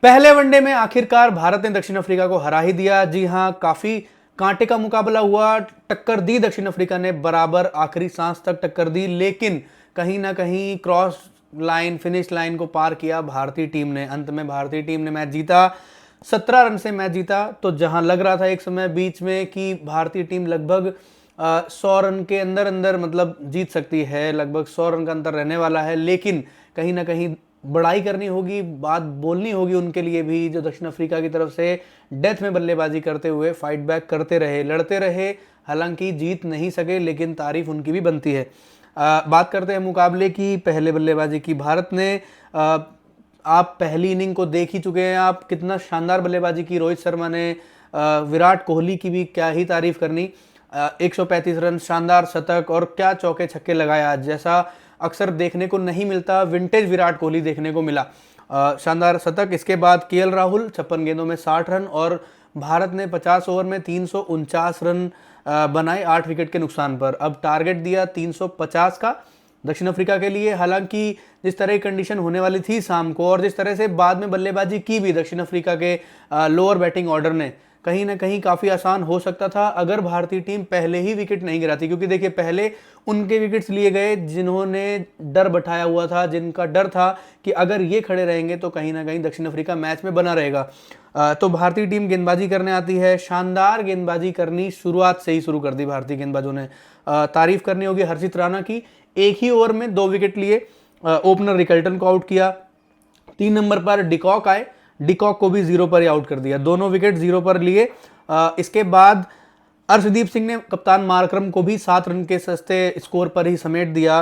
पहले वनडे में आखिरकार भारत ने दक्षिण अफ्रीका को हरा ही दिया। जी हां, काफी कांटे का मुकाबला हुआ, टक्कर दी दक्षिण अफ्रीका ने, बराबर आखिरी सांस तक टक्कर दी, लेकिन कहीं ना कहीं क्रॉस लाइन, फिनिश लाइन को पार किया भारतीय टीम ने। अंत में भारतीय टीम ने मैच जीता, 17 रन से मैच जीता। तो जहां लग रहा था एक समय बीच में कि भारतीय टीम लगभग 100 रन के अंदर अंदर मतलब जीत सकती है, लगभग 100 रन का अंतर रहने वाला है, लेकिन कहीं ना कहीं बड़ाई करनी होगी, बात बोलनी होगी उनके लिए भी, जो दक्षिण अफ्रीका की तरफ से डेथ में बल्लेबाजी करते हुए फाइट बैक करते रहे, लड़ते रहे। हालांकि जीत नहीं सके, लेकिन तारीफ उनकी भी बनती है। बात करते हैं मुकाबले की, पहले बल्लेबाजी की भारत ने। आप पहली इनिंग को देख ही चुके हैं, आप कितना शानदार बल्लेबाजी की रोहित शर्मा ने। विराट कोहली की भी क्या ही तारीफ करनी, 135 रन, शानदार शतक, और क्या चौके छक्के लगाया आज, जैसा अक्सर देखने को नहीं मिलता। विंटेज विराट कोहली देखने को मिला, शानदार शतक। इसके बाद केएल राहुल 56 गेंदों में 60 रन, और भारत ने 50 ओवर में 349 रन बनाए 8 विकेट के नुकसान पर। अब टारगेट दिया 350 का दक्षिण अफ्रीका के लिए। हालांकि जिस तरह की कंडीशन होने वाली थी शाम को, और जिस तरह से बाद में बल्लेबाजी की भी दक्षिण अफ्रीका के लोअर बैटिंग ऑर्डर ने, कहीं ना कहीं काफ़ी आसान हो सकता था अगर भारतीय टीम पहले ही विकेट नहीं गिराती। क्योंकि देखिए, पहले उनके विकेट्स लिए गए जिन्होंने डर बैठाया हुआ था, जिनका डर था कि अगर ये खड़े रहेंगे तो कहीं ना कहीं दक्षिण अफ्रीका मैच में बना रहेगा। तो भारतीय टीम गेंदबाजी करने आती है, शानदार गेंदबाजी करनी शुरुआत से ही शुरू कर दी भारतीय गेंदबाजों ने। तारीफ करनी होगी हर्षित राणा की, एक ही ओवर में 2 विकेट लिए, ओपनर रिकल्टन को आउट किया। 3 नंबर पर डिकॉक आए, डिकॉक को भी 0 पर ही आउट कर दिया, दोनों विकेट 0 पर लिए। इसके बाद अर्शदीप सिंह ने कप्तान मार्करम को भी 7 रन के सस्ते स्कोर पर ही समेट दिया।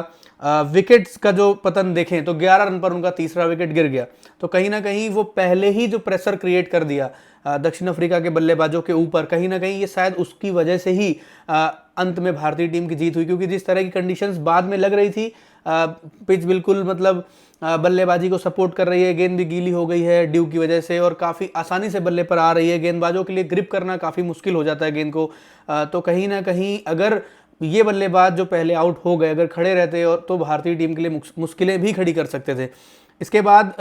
विकेट्स का जो पतन देखें तो 11 रन पर उनका तीसरा विकेट गिर गया। तो कहीं ना कहीं वो पहले ही जो प्रेशर क्रिएट कर दिया दक्षिण अफ्रीका के बल्लेबाजों के ऊपर, कहीं ना कहीं ये शायद उसकी वजह से ही अंत में भारतीय टीम की जीत हुई। क्योंकि जिस तरह की कंडीशंस बाद में लग रही थी, पिच बिल्कुल मतलब बल्लेबाजी को सपोर्ट कर रही है, गेंद भी गीली हो गई है ड्यू की वजह से, और काफ़ी आसानी से बल्ले पर आ रही है, गेंदबाजों के लिए ग्रिप करना काफ़ी मुश्किल हो जाता है गेंद को। तो कहीं ना कहीं अगर ये बल्लेबाज जो पहले आउट हो गए अगर खड़े रहते, और तो भारतीय टीम के लिए मुश्किलें भी खड़ी कर सकते थे। इसके बाद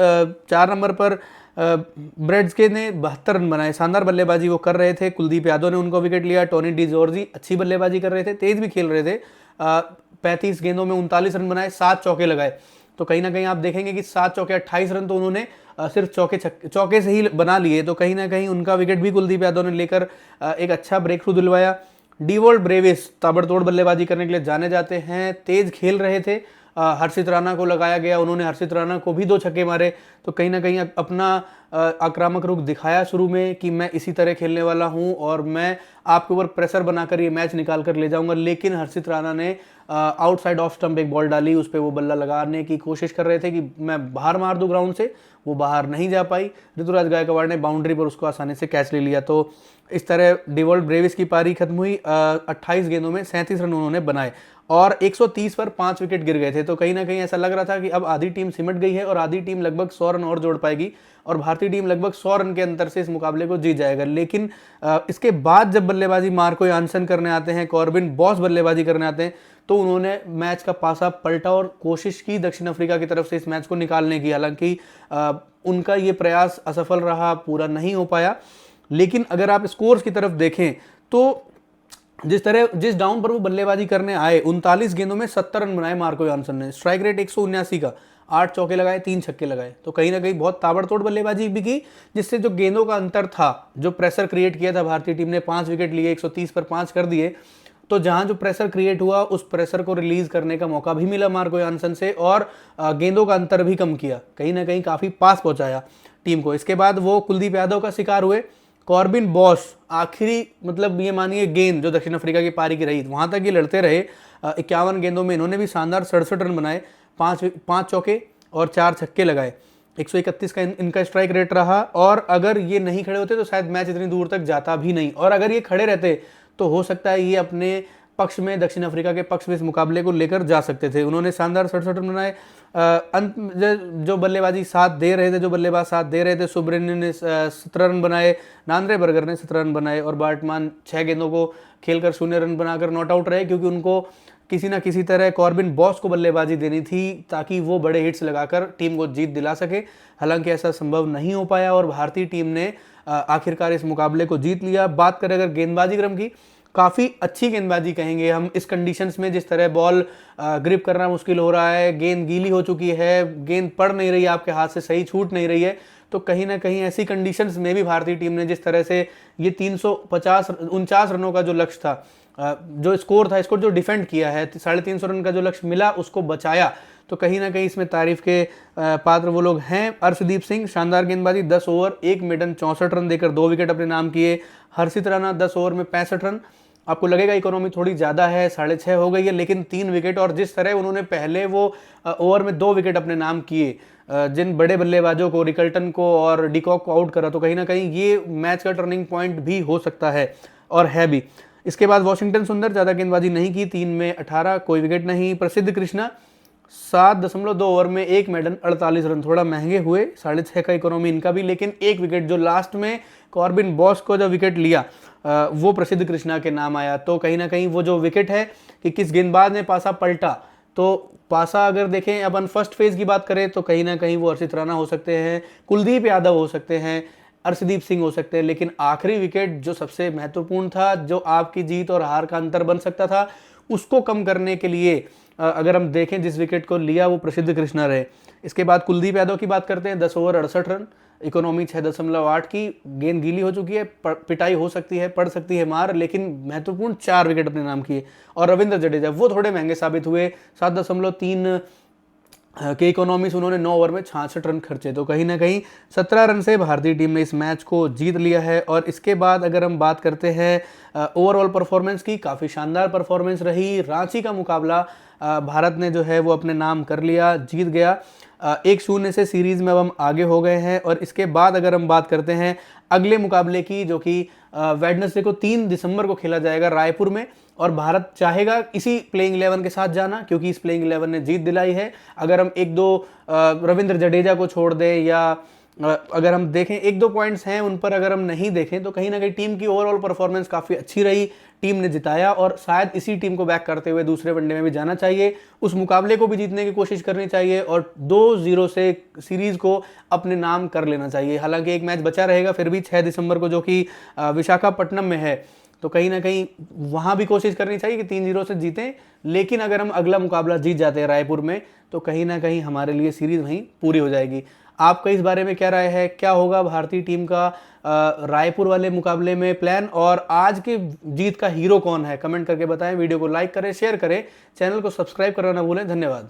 4 नंबर पर ब्रेड्स के ने 72 रन बनाए, शानदार बल्लेबाजी वो कर रहे थे। कुलदीप यादव ने उनको विकेट लिया, टोनी डी जॉर्जी अच्छी बल्लेबाजी कर रहे थे, तेज भी खेल रहे थे। 35 गेंदों में 39 रन बनाए, 7 चौके लगाए। तो कहीं ना कहीं आप देखेंगे कि 7 चौके 28 रन तो उन्होंने सिर्फ चौके से ही बना लिए। तो कहीं ना कहीं उनका विकेट भी कुलदीप यादव ने लेकर एक अच्छा ब्रेक थ्रू दिलवाया। डीवॉल्ट ब्रेविस ताबड़तोड़ बल्लेबाजी करने के लिए जाने जाते हैं, तेज खेल रहे थे। हर्षित राणा को लगाया गया, उन्होंने हर्षित राणा को भी 2 छक्के मारे। तो कहीं ना कहीं अपना आक्रामक रुख दिखाया शुरू में कि मैं इसी तरह खेलने वाला हूं और मैं आपके ऊपर प्रेशर बनाकर ये मैच निकाल कर ले जाऊंगा। लेकिन हर्षित राणा ने आउटसाइड ऑफ स्टंप एक बॉल डाली, उस पर वो बल्ला लगाने की कोशिश कर रहे थे कि मैं बाहर मार दूं ग्राउंड से, वो बाहर नहीं जा पाई। ऋतुराज गायकवाड़ ने बाउंड्री पर उसको आसानी से कैच ले लिया। तो इस तरह डिवॉल्ट ब्रेविस की पारी खत्म हुई। 28 गेंदों में 37 रन उन्होंने बनाए, और 130 पर 5 विकेट गिर गए थे। तो कहीं ना कहीं ऐसा लग रहा था कि अब आधी टीम सिमट गई है और आधी टीम लगभग 100 रन और जोड़ पाएगी, और भारतीय टीम लगभग 100 रन के अंतर से इस मुकाबले को जीत जाएगा। लेकिन इसके बाद जब बल्लेबाजी मार्को यानसन करने आते हैं, कॉर्बिन बॉस बल्लेबाजी करने आते हैं, तो उन्होंने मैच का पासा पलटा और कोशिश की दक्षिण अफ्रीका की तरफ से इस मैच को निकालने की। हालांकि उनका ये प्रयास असफल रहा, पूरा नहीं हो पाया। लेकिन अगर आप स्कोर्स की तरफ देखें तो जिस डाउन पर वो बल्लेबाजी करने आए, 39 गेंदों में 70 रन बनाए मार्को यानसन ने, स्ट्राइक रेट 179 का, 8 चौके लगाए, 3 छक्के लगाए। तो कहीं ना कहीं बहुत ताबड़तोड़ बल्लेबाजी भी की, जिससे जो गेंदों का अंतर था, जो प्रेशर क्रिएट किया था भारतीय टीम ने, 5 विकेट लिए, 130 पर 5 कर दिए। तो जहां जो प्रेशर क्रिएट हुआ, उस प्रेशर को रिलीज करने का मौका भी मिला मार्को यानसन से, और गेंदों का अंतर भी कम किया, कहीं ना कहीं काफी पास पहुंचाया टीम को। इसके बाद वो कुलदीप यादव का शिकार हुए। कॉर्बिन बॉस आखिरी मतलब ये मानिए गेंद जो दक्षिण अफ्रीका की पारी की रही, वहां तक ये लड़ते रहे। 51 गेंदों में इन्होंने भी शानदार 67 रन बनाए, 5 चौके और 4 छक्के लगाए। 131 का इनका स्ट्राइक रेट रहा, और अगर ये नहीं खड़े होते तो शायद मैच इतनी दूर तक जाता भी नहीं, और अगर ये खड़े रहते तो हो सकता है ये अपने पक्ष में, दक्षिण अफ्रीका के पक्ष में इस मुकाबले को लेकर जा सकते थे। उन्होंने शानदार 67 रन बनाए। अंत जो बल्लेबाजी साथ दे रहे थे, जो बल्लेबाज साथ दे रहे थे, सुब्रमण्यम ने 17 रन बनाए, नांद्रे बर्गर ने 17 रन बनाए, और बार्टमान 6 गेंदों को खेलकर 0 रन बनाकर नॉट आउट रहे, क्योंकि उनको किसी ना किसी तरह कॉर्बिन बॉस को बल्लेबाजी देनी थी ताकि वो बड़े हिट्स लगाकर टीम को जीत दिला सके। हालांकि ऐसा संभव नहीं हो पाया और भारतीय टीम ने आखिरकार इस मुकाबले को जीत लिया। बात करें अगर गेंदबाजी क्रम की, काफ़ी अच्छी गेंदबाजी कहेंगे हम इस कंडीशंस में, जिस तरह बॉल ग्रिप करना मुश्किल हो रहा है, गेंद गीली हो चुकी है, गेंद पड़ नहीं रही है आपके हाथ से, सही छूट नहीं रही है, तो कहीं ना कहीं ऐसी कंडीशंस में भी भारतीय टीम ने जिस तरह से ये 349 रनों का जो लक्ष्य था, जो स्कोर था, इसको जो डिफेंड किया है, 350 रन का जो लक्ष्य मिला उसको बचाया, तो कहीं ना कहीं इसमें तारीफ के पात्र वो लोग हैं। अर्शदीप सिंह शानदार गेंदबाजी, 10 ओवर 1 मेडन 64 रन देकर 2 विकेट अपने नाम किए। हर्षित राणा 10 ओवर में 65 रन। आपको लगेगा इकोनॉमी थोड़ी ज़्यादा है, 6.5 हो गई है, लेकिन 3 विकेट, और जिस तरह उन्होंने पहले वो ओवर में 2 विकेट अपने नाम किए, जिन बड़े बल्लेबाजों को, रिकल्टन को और डिकॉक को आउट करा, तो कहीं ना कहीं ये मैच का टर्निंग पॉइंट भी हो सकता है और है भी। इसके बाद वॉशिंगटन सुंदर ज़्यादा गेंदबाजी नहीं की, 3 में 18, कोई विकेट नहीं। प्रसिद्ध कृष्णा 7.2 ओवर में 1 मेडन 48 रन, थोड़ा महंगे हुए, 6.5 का इकोनॉमी इनका भी, लेकिन 1 विकेट जो लास्ट में कॉर्बिन बॉस को जो विकेट लिया वो प्रसिद्ध कृष्णा के नाम आया। तो कहीं ना कहीं वो जो विकेट है कि किस गेंदबाज ने पासा पलटा, तो पासा अगर देखें अपन फर्स्ट फेज की बात करें तो कहीं ना कहीं वो हर्षित राणा हो सकते हैं, कुलदीप यादव हो सकते हैं, अर्शदीप सिंह हो सकते हैं, लेकिन आखिरी विकेट जो सबसे महत्वपूर्ण था, जो आपकी जीत और हार का अंतर बन सकता था, उसको कम करने के लिए अगर हम देखें जिस विकेट को लिया वो प्रसिद्ध कृष्णा रहे। इसके बाद कुलदीप यादव की बात करते हैं, 10 ओवर 68 रन, इकोनॉमी 6.8 की, गेंद गीली हो चुकी है, पिटाई हो सकती है, पड़ सकती है मार, लेकिन महत्वपूर्ण 4 विकेट अपने नाम किए। और रविंद्र जडेजा वो थोड़े महंगे साबित हुए, 7.3 के इकोनॉमी से उन्होंने 9 ओवर में 66 रन खर्चे, तो कहीं ना कहीं 17 रन से भारतीय टीम ने इस मैच को जीत लिया है। और इसके बाद अगर हम बात करते हैं ओवरऑल परफॉर्मेंस की, काफ़ी शानदार परफॉर्मेंस रही। रांची का मुकाबला भारत ने जो है वो अपने नाम कर लिया, जीत गया 1-0 से सीरीज़ में अब हम आगे हो गए हैं। और इसके बाद अगर हम बात करते हैं अगले मुकाबले की, जो कि वेडनेसडे को 3 दिसंबर को खेला जाएगा रायपुर में, और भारत चाहेगा इसी प्लेइंग 11 के साथ जाना, क्योंकि इस प्लेइंग 11 ने जीत दिलाई है। अगर हम 1-2 रविंद्र जडेजा को छोड़ दें, या अगर हम देखें 1-2 पॉइंट्स हैं उन पर अगर हम नहीं देखें, तो कहीं ना कहीं टीम की ओवरऑल परफॉर्मेंस काफ़ी अच्छी रही, टीम ने जिताया, और शायद इसी टीम को बैक करते हुए दूसरे वनडे में भी जाना चाहिए, उस मुकाबले को भी जीतने की कोशिश करनी चाहिए, और 2-0 से सीरीज़ को अपने नाम कर लेना चाहिए। हालांकि एक मैच बचा रहेगा फिर भी 6 दिसंबर को, जो कि विशाखापट्टनम में है, तो कहीं ना कहीं वहाँ भी कोशिश करनी चाहिए कि 3-0 से जीतें। लेकिन अगर हम अगला मुकाबला जीत जाते हैं रायपुर में, तो कहीं ना कहीं हमारे लिए सीरीज़ वहीं पूरी हो जाएगी। आपका इस बारे में क्या राय है? क्या होगा भारतीय टीम का रायपुर वाले मुकाबले में प्लान, और आज की जीत का हीरो कौन है? कमेंट करके बताएं। वीडियो को लाइक करें, शेयर करें, चैनल को सब्सक्राइब करना ना भूलें। धन्यवाद।